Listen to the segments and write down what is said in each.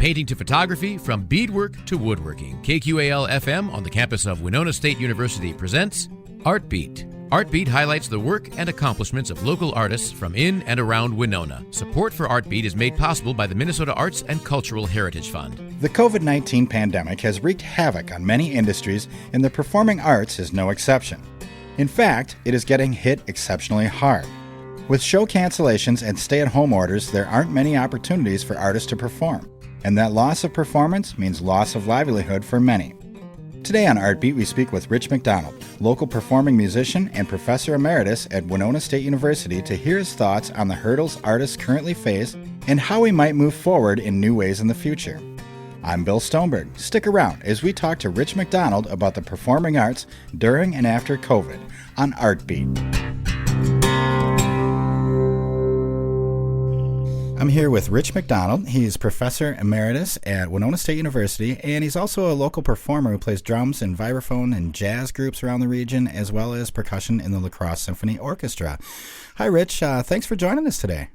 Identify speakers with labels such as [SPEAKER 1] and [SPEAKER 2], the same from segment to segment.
[SPEAKER 1] painting to photography, from beadwork to woodworking. KQAL-FM on the campus of Winona State University presents Artbeat. Artbeat highlights the work and accomplishments of local artists from in and around Winona. Support for Artbeat is made possible by the Minnesota Arts and Cultural Heritage Fund.
[SPEAKER 2] The COVID-19 pandemic has wreaked havoc on many industries, and the performing arts is no exception. In fact, it is getting hit exceptionally hard. With show cancellations and stay-at-home orders, there aren't many opportunities for artists to perform, and that loss of performance means loss of livelihood for many. Today on Artbeat, we speak with Rich MacDonald, local performing musician and Professor Emeritus at Winona State University, to hear his thoughts on the hurdles artists currently face and how we might move forward in new ways in the future. I'm Bill Stoneberg. Stick around as we talk to Rich MacDonald about the performing arts during and after COVID on Artbeat. I'm here with Rich MacDonald. He's Professor Emeritus at Winona State University, and he's also a local performer who plays drums and vibraphone in jazz groups around the region, as well as percussion in the La Crosse Symphony Orchestra. Hi, Rich. Thanks for joining us today.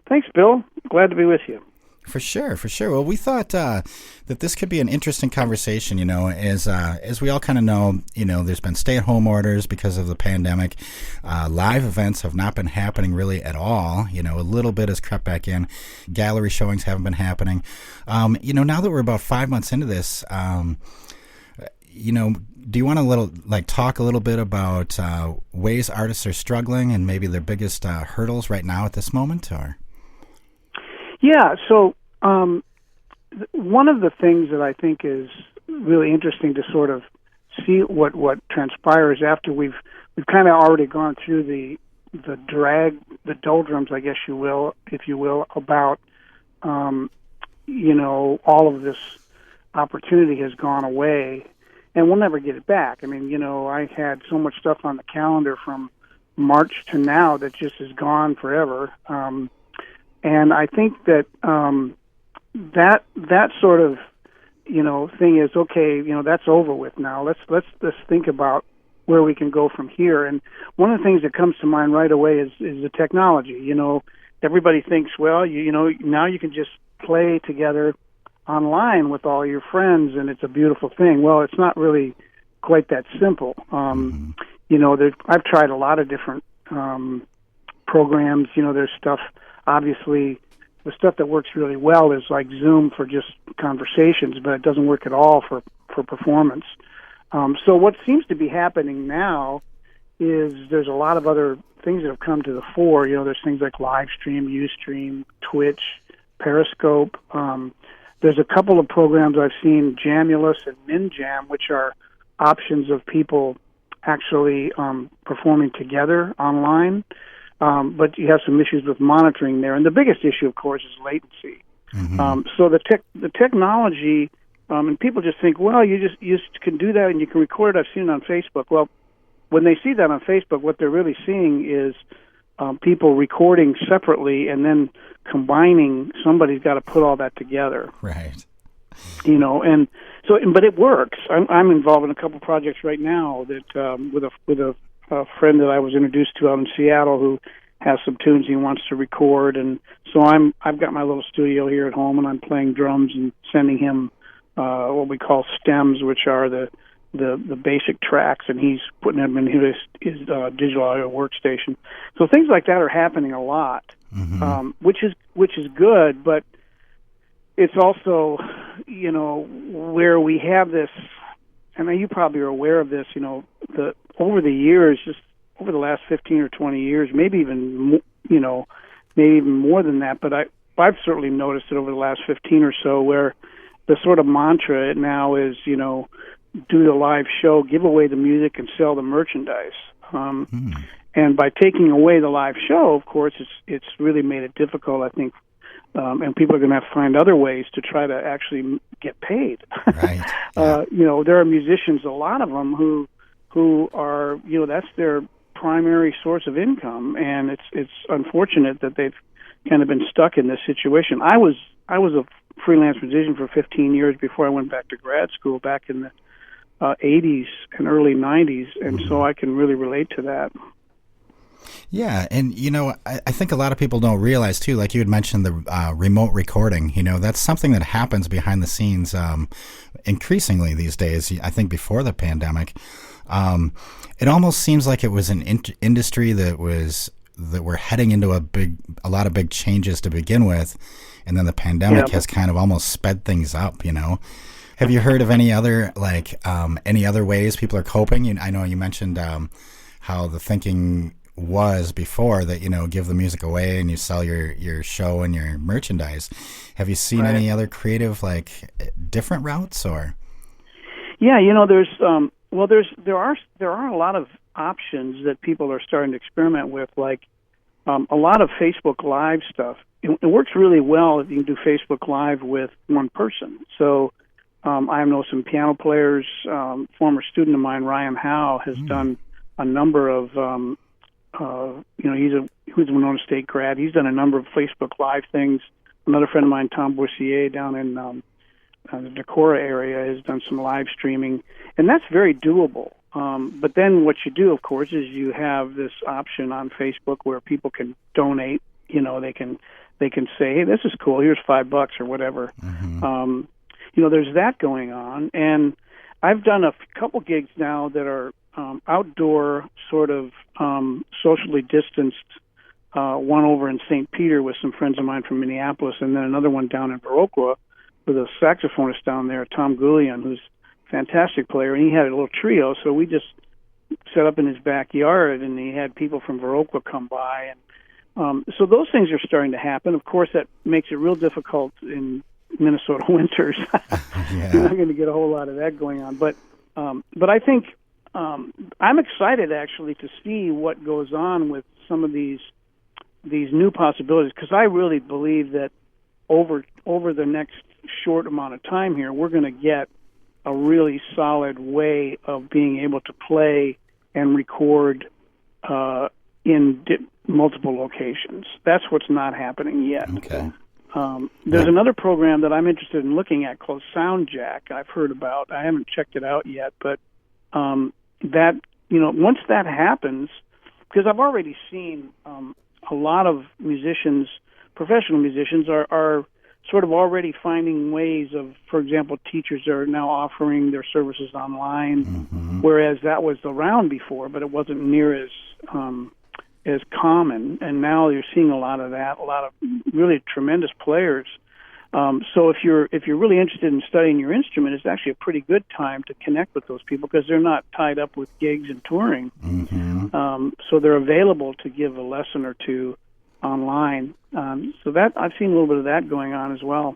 [SPEAKER 3] Thanks, Bill. Glad to be with you.
[SPEAKER 2] For sure. Well, we thought that this could be an interesting conversation, as we all kind of know, there's been stay-at-home orders because of the pandemic. Live events have not been happening really at all. A little bit has crept back in. Gallery showings haven't been happening. Now that we're about 5 months into this, do you want to talk a little bit about ways artists are struggling and maybe their biggest hurdles right now at this moment, or?
[SPEAKER 3] Yeah, so one of the things that I think is really interesting to sort of see what transpires after we've kind of already gone through the drag, the doldrums, I guess if you will, about all of this opportunity has gone away, and we'll never get it back. I mean, I had so much stuff on the calendar from March to now that just is gone forever. And I think that that sort of thing is okay. That's over with now. Let's think about where we can go from here. And one of the things that comes to mind right away is the technology. Everybody thinks, well, now you can just play together online with all your friends, and it's a beautiful thing. Well, it's not really quite that simple. I've tried a lot of different programs. There's stuff. Obviously, the stuff that works really well is like Zoom for just conversations, but it doesn't work at all for performance. So what seems to be happening now is there's a lot of other things that have come to the fore. There's things like Livestream, Ustream, Twitch, Periscope. There's a couple of programs I've seen, Jamulus and MinJam, which are options of people actually performing together online. But you have some issues with monitoring there. And the biggest issue, of course, is latency. Mm-hmm. So the technology, and people just think, well, you just can do that and you can record it. I've seen it on Facebook. Well, when they see that on Facebook, what they're really seeing is people recording separately and then combining. Somebody's got to put all that together.
[SPEAKER 2] Right.
[SPEAKER 3] And so, but it works. I'm involved in a couple projects right now that with a friend that I was introduced to out in Seattle who has some tunes he wants to record, and so I've got my little studio here at home, and I'm playing drums and sending him what we call stems, which are the basic tracks, and he's putting them in his digital audio workstation. So things like that are happening a lot, mm-hmm. Which is good, but it's also where we have this. I mean, you probably are aware of this. Over the years, just over the last 15 or 20 years, maybe even more than that. But I've certainly noticed it over the last 15 or so, where the sort of mantra now is, do the live show, give away the music, and sell the merchandise. And by taking away the live show, of course, it's really made it difficult, I think. And people are going to have to find other ways to try to actually get paid.
[SPEAKER 2] Right. Yeah.
[SPEAKER 3] There are musicians, a lot of them, who are, that's their primary source of income, and it's unfortunate that they've kind of been stuck in this situation. I was a freelance musician for 15 years before I went back to grad school back in the 80s and early 90s, and so I can really relate to that.
[SPEAKER 2] Yeah, and I think a lot of people don't realize too, like you had mentioned, the remote recording. That's something that happens behind the scenes increasingly these days. I think before the pandemic, it almost seems like it was an industry that we're heading into a lot of big changes to begin with, and then the pandemic has kind of almost sped things up. Have you heard of any other ways people are coping? I know you mentioned how the thinking was before that, give the music away and you sell your show and your merchandise. Have you seen any other creative, different routes or?
[SPEAKER 3] Yeah, there are a lot of options that people are starting to experiment with, a lot of Facebook Live stuff. It works really well if you can do Facebook Live with one person. So I know some piano players. Former student of mine, Ryan Howe, has done a number of he's a Winona State grad. He's done a number of Facebook Live things. Another friend of mine, Tom Boissier, down in the Decorah area, has done some live streaming, and that's very doable. But then what you do, of course, is you have this option on Facebook where people can donate. They can say, "Hey, this is cool. Here's $5 or whatever." Mm-hmm. There's that going on, and I've done a couple gigs now that are outdoor, sort of socially distanced. One over in St. Peter with some friends of mine from Minneapolis, and then another one down in Viroqua with a saxophonist down there, Tom Goulian, who's a fantastic player, and he had a little trio, so we just set up in his backyard, and he had people from Viroqua come by, and so those things are starting to happen. Of course, that makes it real difficult in Minnesota winters. You're not going to get a whole lot of that going on, but I think I'm excited actually to see what goes on with some of these new possibilities, because I really believe that over the next short amount of time here, we're going to get a really solid way of being able to play and record in multiple locations. That's what's not happening yet.
[SPEAKER 2] Okay.
[SPEAKER 3] There's another program that I'm interested in looking at called SoundJack. I've heard about. I haven't checked it out yet, but that once that happens, because I've already seen a lot of musicians, professional musicians, are sort of already finding ways of, for example, teachers are now offering their services online, whereas that was around before, but it wasn't near as common. And now you're seeing a lot of that, a lot of really tremendous players. So if you're really interested in studying your instrument, it's actually a pretty good time to connect with those people because they're not tied up with gigs and touring. So they're available to give a lesson or two online. So that I've seen a little bit of that going on as well.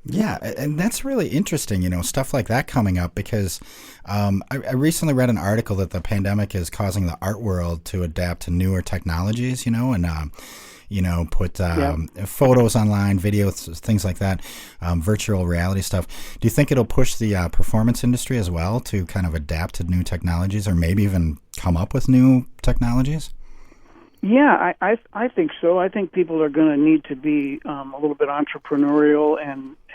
[SPEAKER 2] Yeah, and that's really interesting, stuff like that coming up, because I recently read an article that the pandemic is causing the art world to adapt to newer technologies, and put photos online, videos, things like that, virtual reality stuff. Do you think it'll push the performance industry as well to kind of adapt to new technologies, or maybe even come up with new technologies?
[SPEAKER 3] Yeah, I think so. I think people are going to need to be a little bit entrepreneurial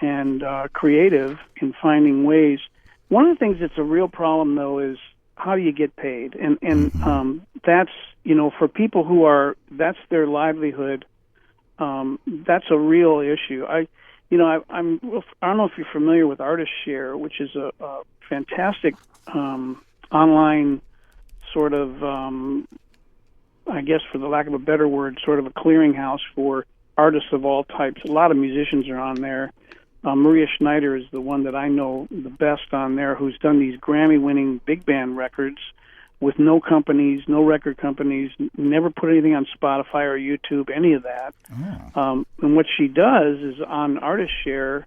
[SPEAKER 3] and creative in finding ways. One of the things that's a real problem, though, is how do you get paid? And that's, for people who that's their livelihood, that's a real issue. I don't know if you're familiar with Artist Share, which is a fantastic online sort of, I guess for the lack of a better word, sort of a clearinghouse for artists of all types. A lot of musicians are on there. Maria Schneider is the one that I know the best on there, who's done these Grammy-winning big band records with no companies, no record companies, never put anything on Spotify or YouTube, any of that. Oh. And what she does is on Artist Share,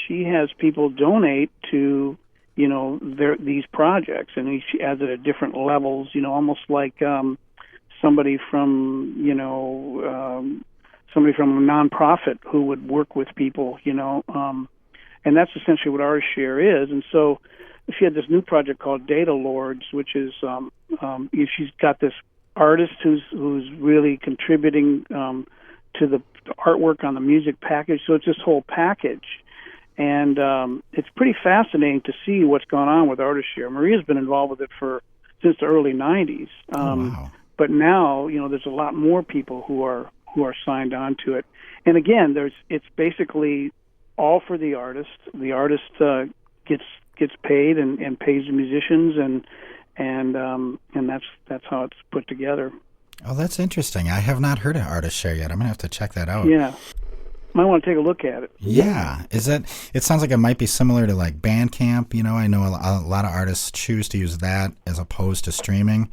[SPEAKER 3] she has people donate to, these projects, and she adds it at different levels, almost like somebody from a nonprofit who would work with people, and that's essentially what Artist Share is. And so she had this new project called Data Lords, which is she's got this artist who's really contributing to the artwork on the music package. So it's this whole package, and it's pretty fascinating to see what's gone on with Artist Share. Maria's been involved with it since the early '90s. Wow. But now, there's a lot more people who are signed on to it. And again, it's basically all for the artist. The artist gets paid and pays the musicians, and that's how it's put together.
[SPEAKER 2] Oh, that's interesting. I have not heard of Artist Share yet. I'm gonna have to check that out.
[SPEAKER 3] Yeah, might want to take a look at it.
[SPEAKER 2] Yeah, it sounds like it might be similar to like Bandcamp. I know a lot of artists choose to use that as opposed to streaming.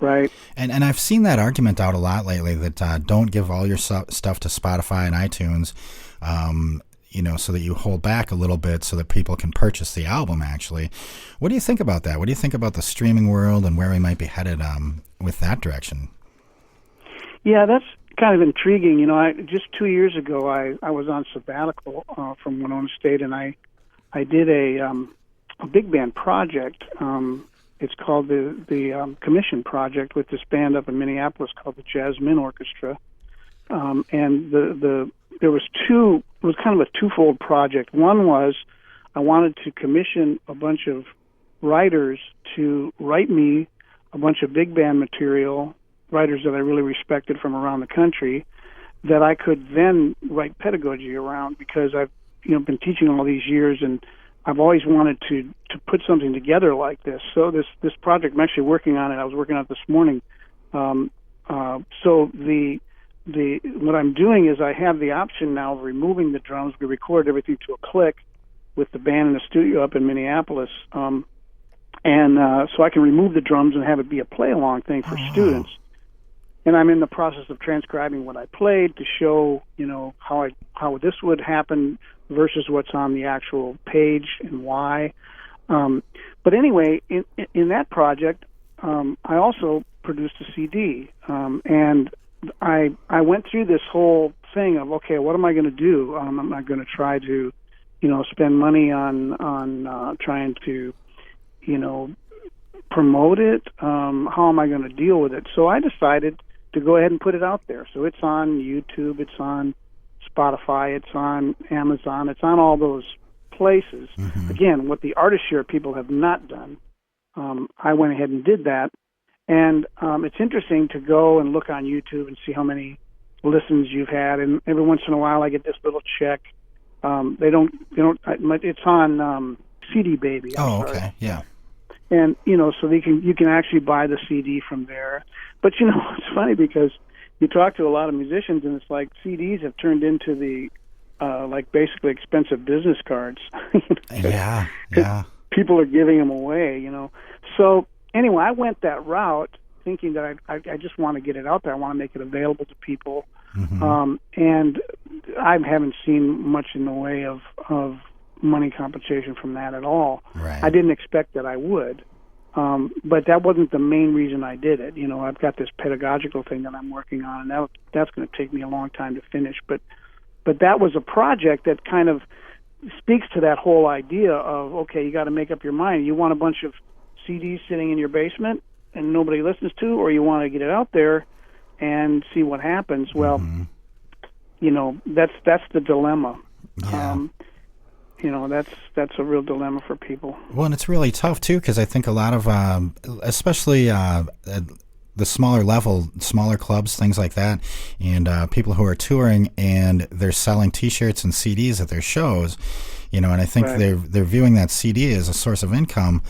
[SPEAKER 3] Right.
[SPEAKER 2] And I've seen that argument out a lot lately that don't give all your stuff to Spotify and iTunes, so that you hold back a little bit so that people can purchase the album, actually. What do you think about that? What do you think about the streaming world and where we might be headed with that direction?
[SPEAKER 3] Yeah, that's kind of intriguing. Just 2 years ago, I was on sabbatical from Winona State, and I did a big band project. It's called the Commission Project with this band up in Minneapolis called the Jasmine Orchestra, and it was kind of a twofold project. One was I wanted to commission a bunch of writers to write me a bunch of big band material, writers that I really respected from around the country, that I could then write pedagogy around, because I've been teaching all these years, and I've always wanted to put something together like this. So this project, I'm actually working on it. I was working on it this morning. So what I'm doing is I have the option now of removing the drums. We record everything to a click with the band in the studio up in Minneapolis, and so I can remove the drums and have it be a play-along thing for students. And I'm in the process of transcribing what I played to show, how this would happen versus what's on the actual page and why. But anyway, in that project, I also produced a CD, and I went through this whole thing of, okay, what am I going to do? I'm not going to try to, spend money on trying to, promote it. How am I going to deal with it? So I decided to go ahead and put it out there. So it's on YouTube, it's on Spotify, it's on Amazon, it's on all those places. Mm-hmm. Again, what the Artist Share people have not done, I went ahead and did that. And it's interesting to go and look on YouTube and see how many listens you've had. And every once in a while, I get this little check. It's on CD Baby.
[SPEAKER 2] Okay, yeah.
[SPEAKER 3] And so you can actually buy the CD from there. But it's funny because you talk to a lot of musicians, and it's like CDs have turned into the basically expensive business cards.
[SPEAKER 2] Yeah.
[SPEAKER 3] People are giving them away. So anyway, I went that route, thinking that I just want to get it out there. I want to make it available to people. Mm-hmm. And I haven't seen much in the way of money compensation from that at all.
[SPEAKER 2] Right.
[SPEAKER 3] I didn't expect that I would. But that wasn't the main reason I did it. I've got this pedagogical thing that I'm working on, and that's going to take me a long time to finish. But that was a project that kind of speaks to that whole idea of, okay, you got to make up your mind. You want a bunch of CDs sitting in your basement and nobody listens to, or you want to get it out there and see what happens. Well, mm-hmm. That's the dilemma.
[SPEAKER 2] Yeah.
[SPEAKER 3] That's a real dilemma for people.
[SPEAKER 2] Well, and it's really tough too, because I think a lot of, especially the smaller clubs, things like that, and people who are touring and they're selling T-shirts and CDs at their shows, and I think
[SPEAKER 3] right.
[SPEAKER 2] they're viewing that CD as a source of income.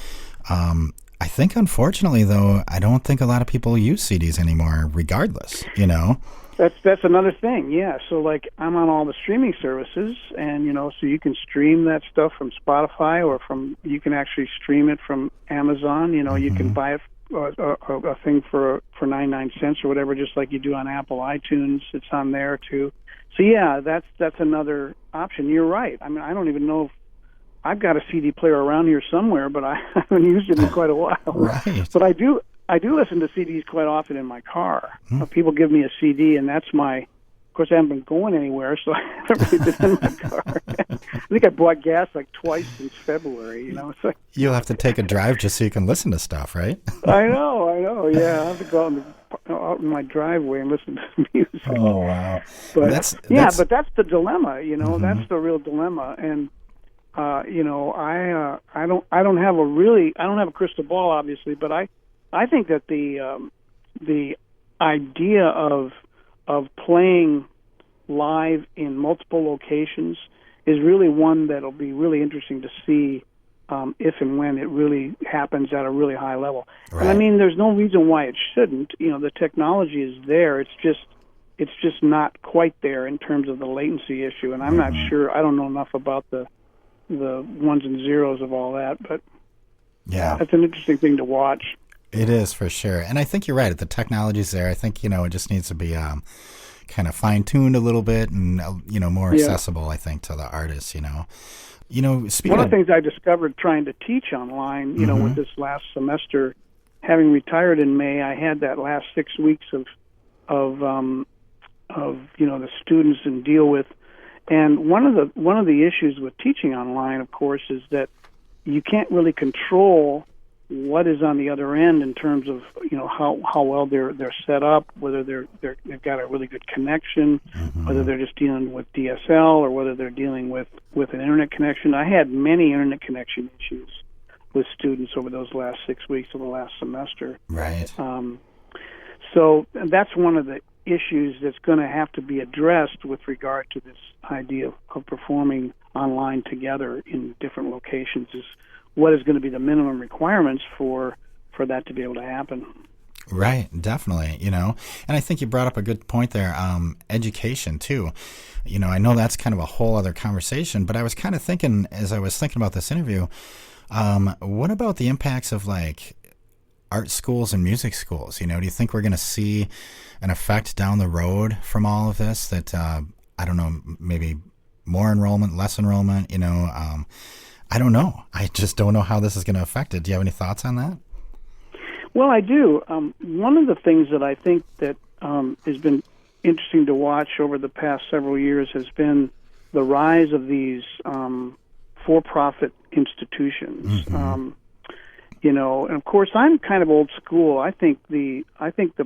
[SPEAKER 2] I think, unfortunately, though, I don't think a lot of people use CDs anymore, regardless.
[SPEAKER 3] That's another thing, yeah. So, I'm on all the streaming services, and, so you can stream that stuff from Spotify, or you can actually stream it from Amazon. Mm-hmm. You can buy a thing for 99 cents or whatever, just like you do on Apple iTunes. It's on there, too. So, yeah, that's another option. You're right. I mean, I don't even know if I've got a CD player around here somewhere, but I haven't used it in quite a while.
[SPEAKER 2] Right.
[SPEAKER 3] But I do listen to CDs quite often in my car. People give me a CD, and that's of course, I haven't been going anywhere, so I haven't really been in my car. I think I bought gas twice since February, It's like,
[SPEAKER 2] you'll have to take a drive just so you can listen to stuff, right?
[SPEAKER 3] I know, yeah. I have to go out in my driveway and listen to music.
[SPEAKER 2] Oh, wow.
[SPEAKER 3] But but that's the dilemma, mm-hmm. That's the real dilemma. And I don't have a crystal ball, obviously, but I think that the the idea of playing live in multiple locations is really one that'll be really interesting to see if and when it really happens at a really high level.
[SPEAKER 2] Right.
[SPEAKER 3] And I mean, there's no reason why it shouldn't. You know, the technology is there. It's just not quite there in terms of the latency issue. And I'm not sure. I don't know enough about the ones and zeros of all that, but
[SPEAKER 2] yeah,
[SPEAKER 3] that's an interesting thing to watch.
[SPEAKER 2] It is, for sure. And I think you're right. The technology's there. I think, it just needs to be kind of fine-tuned a little bit and, more accessible, I think, to the artists, speaking
[SPEAKER 3] One of the things I discovered trying to teach online, with this last semester, having retired in May, I had that last 6 weeks of the students and deal with. And one of the issues with teaching online, of course, is that you can't really control what is on the other end in terms of how well they're set up, whether they've got a really good connection, whether they're just dealing with DSL or whether they're dealing with an internet connection. I had many internet connection issues with students over those last 6 weeks of the last semester.
[SPEAKER 2] Right.
[SPEAKER 3] So that's one of the issues that's going to have to be addressed with regard to this idea of performing online together in different locations, is what is going to be the minimum requirements for that to be able to happen.
[SPEAKER 2] Right, definitely, And I think you brought up a good point there, education, too. I know that's kind of a whole other conversation, but I was kind of thinking, as I was thinking about this interview, what about the impacts of, art schools and music schools? Do you think we're going to see an effect down the road from all of this that, I don't know, maybe more enrollment, less enrollment, I don't know. I just don't know how this is going to affect it. Do you have any thoughts on that?
[SPEAKER 3] Well, I do. One of the things that I think that has been interesting to watch over the past several years has been the rise of these for-profit institutions. And of course, I'm kind of old school. I think the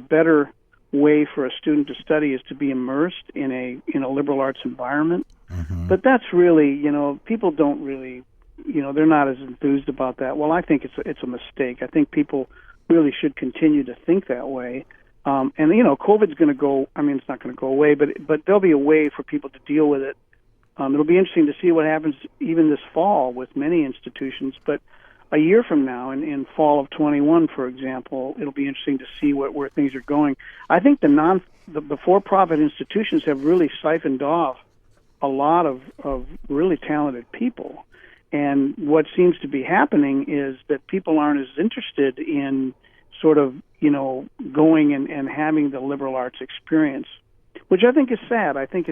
[SPEAKER 3] better way for a student to study is to be immersed in a liberal arts environment. But that's really, people don't really, they're not as enthused about that. Well, I think it's a mistake. I think people really should continue to think that way. And COVID's going to go. I mean, it's not going to go away, but there'll be a way for people to deal with it. It'll be interesting to see what happens even this fall with many institutions. But a year from now, in fall of 21, for example, it'll be interesting to see where things are going. I think the for-profit institutions have really siphoned off a lot of really talented people. And what seems to be happening is that people aren't as interested in sort of, going and having the liberal arts experience, which I think is sad. I think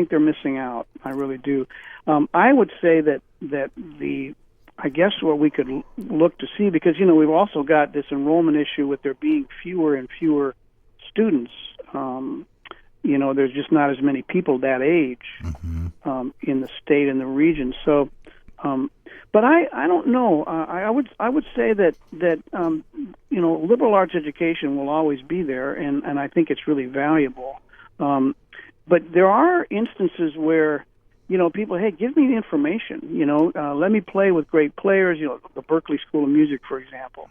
[SPEAKER 3] they're missing out. I really do. I would say that I guess what we could look to see, because, we've also got this enrollment issue with there being fewer and fewer students. There's just not as many people that age in the state and the region. So, but I don't know. I would say that liberal arts education will always be there, and I think it's really valuable. But there are instances where people, hey, give me the information. Let me play with great players. The Berklee School of Music, for example,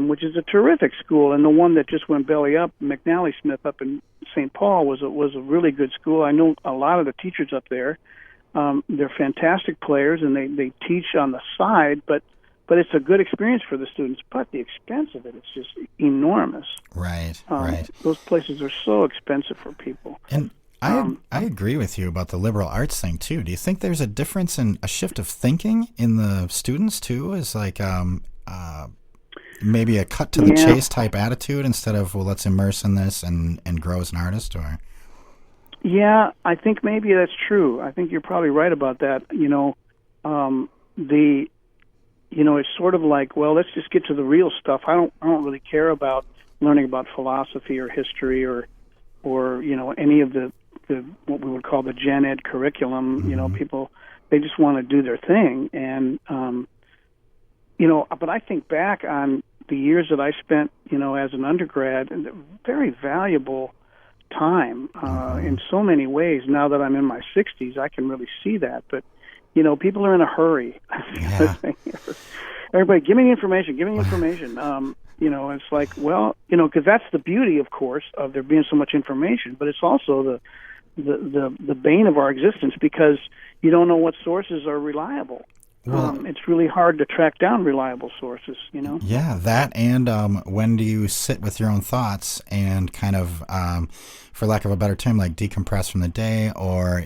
[SPEAKER 3] which is a terrific school, and the one that just went belly up, McNally Smith up in St. Paul, was a really good school. I know a lot of the teachers up there. They're fantastic players, and they teach on the side, but it's a good experience for the students. But the expense of it is just enormous.
[SPEAKER 2] Right.
[SPEAKER 3] Those places are so expensive for people.
[SPEAKER 2] And I agree with you about the liberal arts thing, too. Do you think there's a difference in a shift of thinking in the students, too? Is maybe a cut to the chase type attitude instead of, well, let's immerse in this and grow as an artist? Or
[SPEAKER 3] yeah, I think maybe that's true. I think you're probably right about that. It's sort of like, well, let's just get to the real stuff. I don't really care about learning about philosophy or history or any of the what we would call the gen ed curriculum. People, they just want to do their thing. And but I think back on the years that I spent as an undergrad, and very valuable time in so many ways. Now that I'm in my 60s, I can really see that. But people are in a hurry.
[SPEAKER 2] Yeah.
[SPEAKER 3] Everybody, give me the information. It's like, well, because that's the beauty, of course, of there being so much information, but it's also the bane of our existence, because you don't know what sources are reliable.
[SPEAKER 2] Well,
[SPEAKER 3] It's really hard to track down reliable sources,
[SPEAKER 2] Yeah, that, and when do you sit with your own thoughts and kind of, for lack of a better term, like decompress from the day, or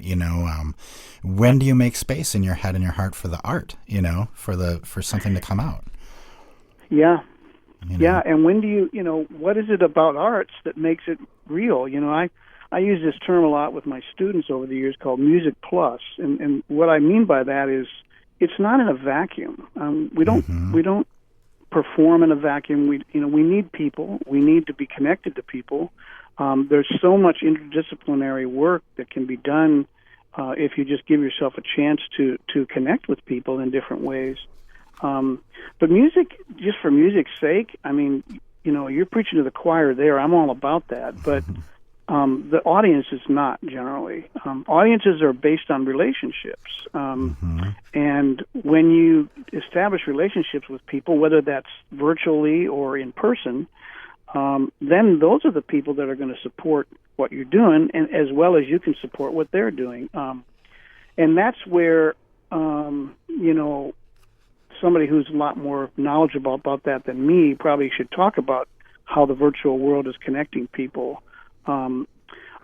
[SPEAKER 2] when do you make space in your head and your heart for the art, for something to come out?
[SPEAKER 3] Yeah. Yeah, and when do you, what is it about arts that makes it real? I use this term a lot with my students over the years called music plus, and what I mean by that is it's not in a vacuum. We don't perform in a vacuum. We need people. We need to be connected to people. There's so much interdisciplinary work that can be done if you just give yourself a chance to connect with people in different ways. But music, just for music's sake, you're preaching to the choir there. I'm all about that, but the audience is not generally. Audiences are based on relationships, and when you establish relationships with people, whether that's virtually or in person, then those are the people that are going to support what you're doing, and as well as you can support what they're doing. And that's where somebody who's a lot more knowledgeable about that than me probably should talk about how the virtual world is connecting people.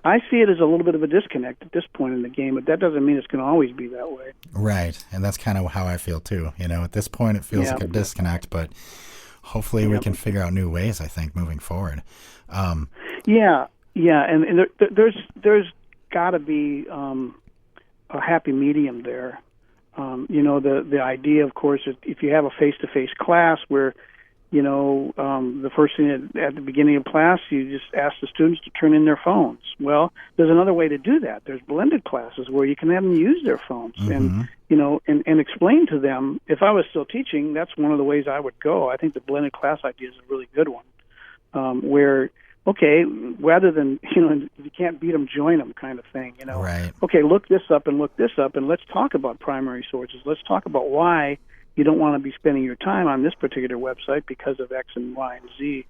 [SPEAKER 3] I see it as a little bit of a disconnect at this point in the game, but that doesn't mean it's going to always be that way.
[SPEAKER 2] Right, and that's kind of how I feel too. At this point it feels like a disconnect, but hopefully we can figure out new ways, I think, moving forward.
[SPEAKER 3] And there's got to be a happy medium there. The idea, of course, is if you have a face-to-face class where, the first thing at the beginning of class, you just ask the students to turn in their phones. Well, there's another way to do that. There's blended classes where you can have them use their phones and explain to them. If I was still teaching, that's one of the ways I would go. I think the blended class idea is a really good one, where, okay, rather than, if you can't beat them, join them kind of thing,
[SPEAKER 2] Right.
[SPEAKER 3] Okay, look this up, and let's talk about primary sources. Let's talk about why you don't want to be spending your time on this particular website because of X and Y and Z.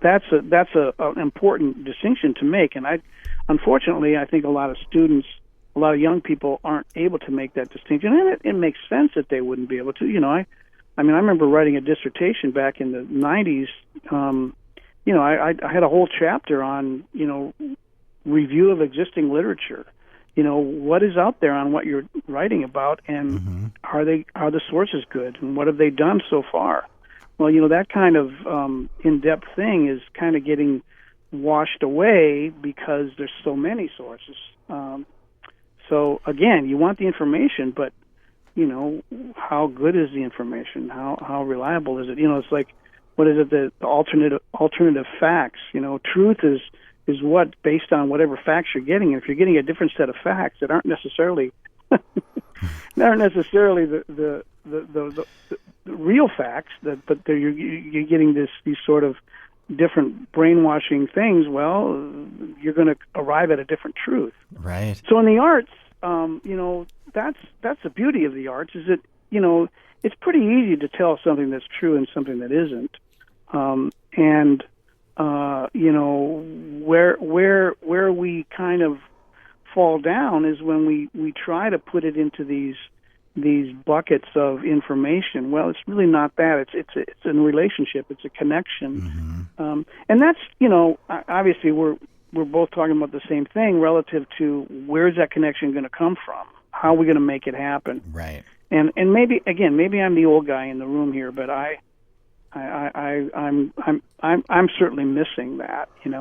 [SPEAKER 3] That's an important distinction to make, and unfortunately, I think a lot of students, a lot of young people aren't able to make that distinction, and it makes sense that they wouldn't be able to. I remember writing a dissertation back in the 90s. I had a whole chapter on, review of existing literature. What is out there on what you're writing about, and are the sources good, and what have they done so far? Well, that kind of in-depth thing is kind of getting washed away because there's so many sources. So again, you want the information, but how good is the information? How reliable is it? It's like, what is it? The alternative facts. Truth is what, based on whatever facts you're getting. And if you're getting a different set of facts that aren't necessarily the real facts, but you're getting these sort of different brainwashing things. Well, you're going to arrive at a different truth.
[SPEAKER 2] Right.
[SPEAKER 3] So in the arts, that's the beauty of the arts, is that it's pretty easy to tell something that's true and something that isn't. Where we kind of fall down is when we try to put it into these buckets of information. Well, it's really not that. It's a relationship. It's a connection. And that's, obviously we're both talking about the same thing relative to where's that connection going to come from? How are we going to make it happen?
[SPEAKER 2] Right.
[SPEAKER 3] And maybe I'm the old guy in the room here, but I'm certainly missing that, and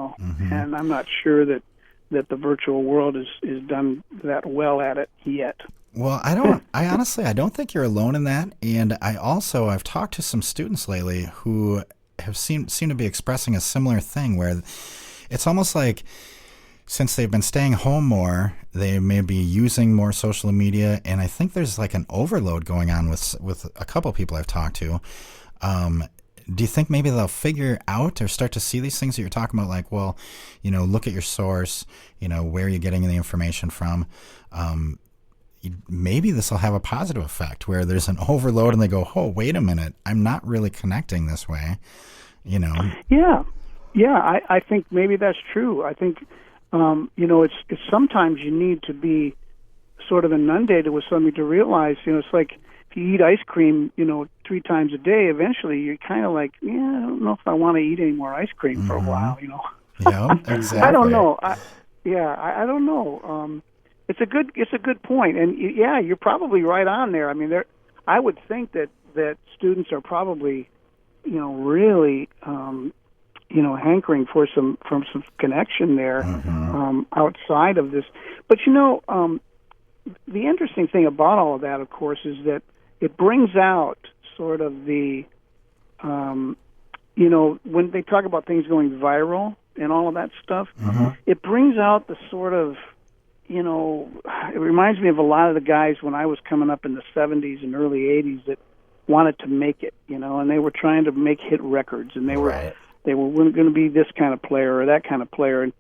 [SPEAKER 3] I'm not sure that the virtual world is done that well at it yet.
[SPEAKER 2] Well, I honestly don't think you're alone in that. And I've talked to some students lately who have seemed to be expressing a similar thing, where it's almost like, since they've been staying home more, they may be using more social media, and I think there's like an overload going on with a couple people I've talked to. Do you think maybe they'll figure out or start to see these things that you're talking about, like, well, look at your source, where you're getting the information from, maybe this will have a positive effect where there's an overload and they go, oh, wait a minute, I'm not really connecting this way,
[SPEAKER 3] Yeah, I think maybe that's true. I think, it's sometimes you need to be sort of inundated with something to realize, it's like if you eat ice cream, 3 times a day, eventually you're kind of like, I don't know if I want to eat any more ice cream for a while,
[SPEAKER 2] Yeah, exactly.
[SPEAKER 3] I don't know. I don't know. It's a good point, and you're probably right on there. I mean, I would think that students are probably, really, hankering for some connection there, outside of this. But the interesting thing about all of that, of course, is that it brings out sort of the, when they talk about things going viral and all of that stuff, it brings out the sort of, it reminds me of a lot of the guys when I was coming up in the 70s and early 80s that wanted to make it, and they were trying to make hit records, and they were going to be this kind of player or that kind of player. And,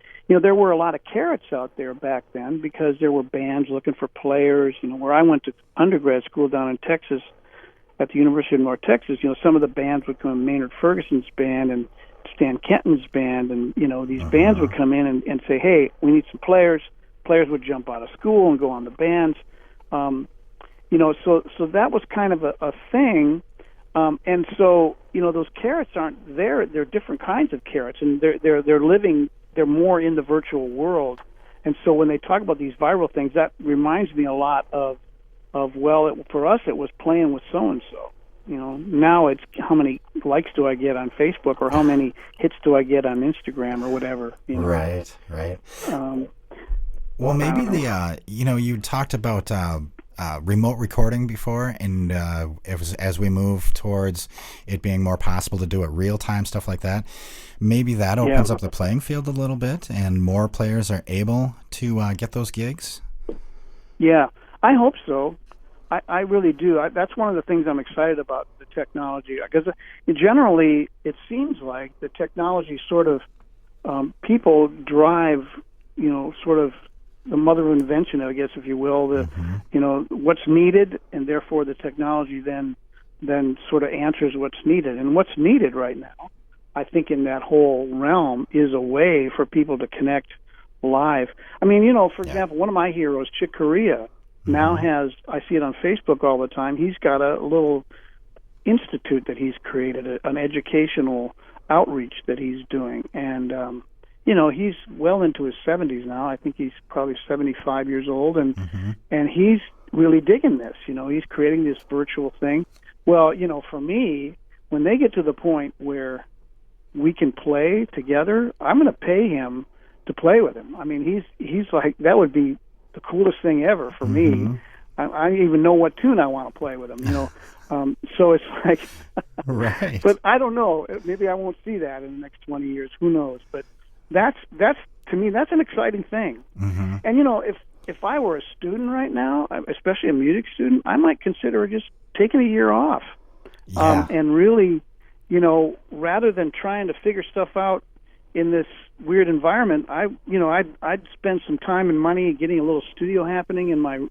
[SPEAKER 3] there were a lot of carrots out there back then because there were bands looking for players. Where I went to undergrad school down in Texas at the University of North Texas, some of the bands would come, Maynard Ferguson's band and Stan Kenton's band, and, these bands would come in and say, hey, we need some players. Players would jump out of school and go on the bands. So that was kind of a thing. And so, those carrots aren't there. They're different kinds of carrots, and they're more in the virtual world. And so when they talk about these viral things, that reminds me a lot of for us, it was playing with so-and-so. Now it's how many likes do I get on Facebook or how many hits do I get on Instagram or whatever.
[SPEAKER 2] Right. Well, maybe you talked about remote recording before, and as we move towards it being more possible to do it real time, stuff like that, maybe that opens up the playing field a little bit, and more players are able to get those gigs. Yeah,
[SPEAKER 3] I hope so. I really do. That's one of the things I'm excited about the technology, because generally it seems like the technology sort of people drive, sort of the mother of invention, I guess, if you will, what's needed, and therefore the technology then sort of answers what's needed. And what's needed right now, I think, in that whole realm is a way for people to connect live. I mean, for example, one of my heroes, Chick Corea, now has, I see it on Facebook all the time, he's got a little institute that he's created, an educational outreach that he's doing. And, he's well into his 70s now. I think he's probably 75 years old, and he's really digging this. He's creating this virtual thing. Well, for me, when they get to the point where we can play together, I'm going to pay him to play with him. I mean, he's like, that would be the coolest thing ever for me. I even know what tune I want to play with him, so it's like,
[SPEAKER 2] right.
[SPEAKER 3] But I don't know. Maybe I won't see that in the next 20 years. Who knows? But that's to me, that's an exciting thing. And if I were a student right now, especially a music student, I might consider just taking a year off, and really, rather than trying to figure stuff out in this weird environment, I'd spend some time and money getting a little studio happening in my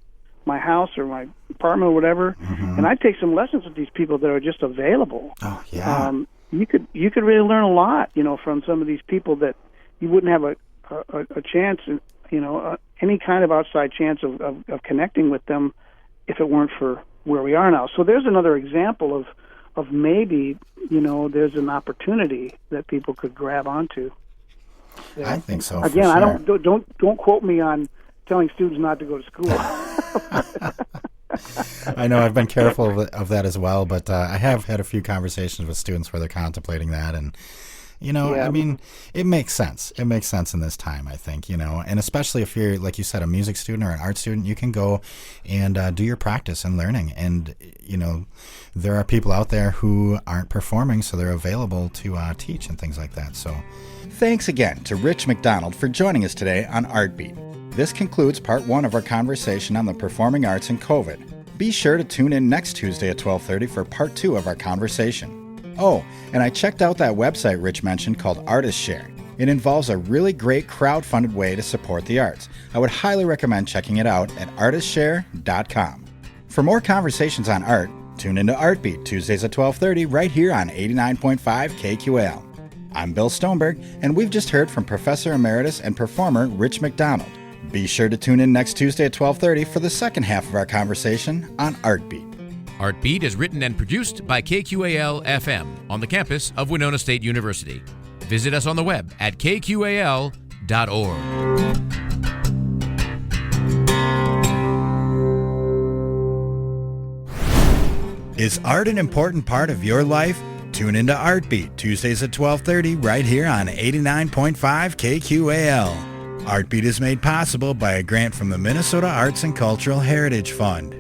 [SPEAKER 3] house or my apartment or whatever, and I'd take some lessons with these people that are just available.
[SPEAKER 2] Oh yeah.
[SPEAKER 3] You could really learn a lot, from some of these people that you wouldn't have a chance, any kind of outside chance of connecting with them if it weren't for where we are now. So there's another example of maybe, there's an opportunity that people could grab onto.
[SPEAKER 2] I think so.
[SPEAKER 3] Again,
[SPEAKER 2] for sure.
[SPEAKER 3] I don't quote me on telling students not to go to school.
[SPEAKER 2] I know I've been careful of that as well, but I have had a few conversations with students where they're contemplating that, and I mean, it makes sense. It makes sense in this time, I think, and especially if you're, like you said, a music student or an art student, you can go and do your practice and learning. And, there are people out there who aren't performing, so they're available to teach and things like that. So
[SPEAKER 4] thanks again to Rich MacDonald for joining us today on Artbeat. This concludes part 1 of our conversation on the performing arts and COVID. Be sure to tune in next Tuesday at 12:30 for part 2 of our conversation. Oh, and I checked out that website Rich mentioned called Artist Share.
[SPEAKER 2] It involves a really great crowd-funded way to support the arts. I would highly recommend checking it out at artistshare.com. For more conversations on art, tune into Artbeat Tuesdays at 12:30 right here on 89.5 KQAL. I'm Bill Stoneberg, and we've just heard from Professor Emeritus and performer Rich MacDonald. Be sure to tune in next Tuesday at 12:30 for the second half of our conversation on Artbeat.
[SPEAKER 1] Artbeat is written and produced by KQAL-FM on the campus of Winona State University. Visit us on the web at kqal.org.
[SPEAKER 2] Is art an important part of your life? Tune into Artbeat Tuesdays at 12:30 right here on 89.5 KQAL. Artbeat is made possible by a grant from the Minnesota Arts and Cultural Heritage Fund.